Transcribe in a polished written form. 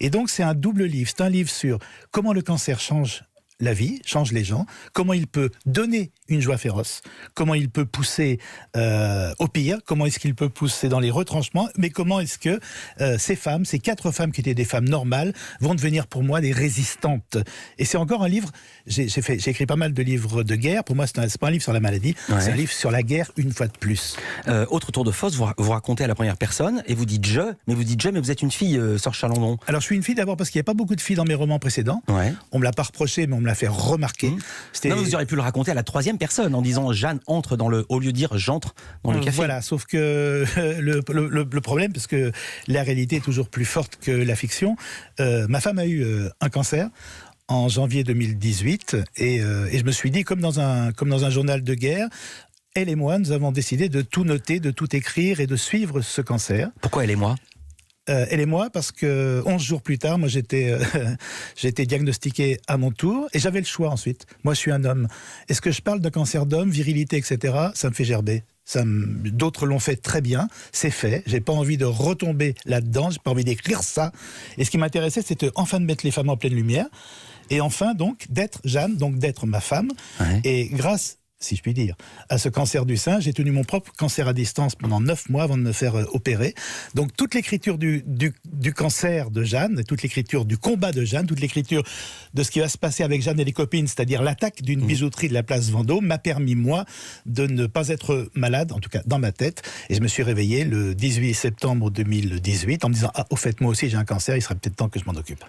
Et donc c'est un double livre. C'est un livre sur comment le cancer change la vie, change les gens, comment il peut donner une joie féroce, comment il peut pousser au pire, comment est-ce qu'il peut pousser dans les retranchements, mais comment est-ce que ces 4 femmes qui étaient des femmes normales vont devenir pour moi des résistantes. Et c'est encore un livre, j'ai écrit pas mal de livres de guerre, pour moi c'est pas un livre sur la maladie, c'est un livre sur la guerre une fois de plus. Autre tour de force, vous racontez à la première personne et vous dites mais vous êtes une fille, Sœur Chalandon. Alors je suis une fille d'abord parce qu'il n'y a pas beaucoup de filles dans mes romans précédents, on me l'a pas reproché mais on me l'a fait remarquer. Non, vous auriez pu le raconter à la 3e personne en disant Jeanne entre dans le, au lieu de dire j'entre dans le café. Voilà, sauf que le problème, parce que la réalité est toujours plus forte que la fiction, ma femme a eu un cancer en janvier 2018 et je me suis dit, comme dans un journal de guerre, elle et moi, nous avons décidé de tout noter, de tout écrire et de suivre ce cancer. Pourquoi elle et moi ? Elle et moi, parce que 11 jours plus tard, moi j'étais diagnostiqué à mon tour et j'avais le choix ensuite. Moi je suis un homme. Est-ce que je parle d'un cancer d'homme, virilité, etc. Ça me fait gerber. D'autres l'ont fait très bien, c'est fait. J'ai pas envie de retomber là-dedans, j'ai pas envie d'écrire ça. Et ce qui m'intéressait, c'était enfin de mettre les femmes en pleine lumière et enfin donc d'être Jeanne, donc d'être ma femme. Et grâce, si je puis dire, à ce cancer du sein, j'ai tenu mon propre cancer à distance pendant 9 mois avant de me faire opérer. Donc toute l'écriture du cancer de Jeanne, toute l'écriture du combat de Jeanne, toute l'écriture de ce qui va se passer avec Jeanne et les copines, c'est-à-dire l'attaque d'une bijouterie de la place Vendôme, m'a permis, moi, de ne pas être malade, en tout cas dans ma tête. Et je me suis réveillé le 18 septembre 2018 en me disant « Ah, au fait, moi aussi j'ai un cancer, il serait peut-être temps que je m'en occupe ».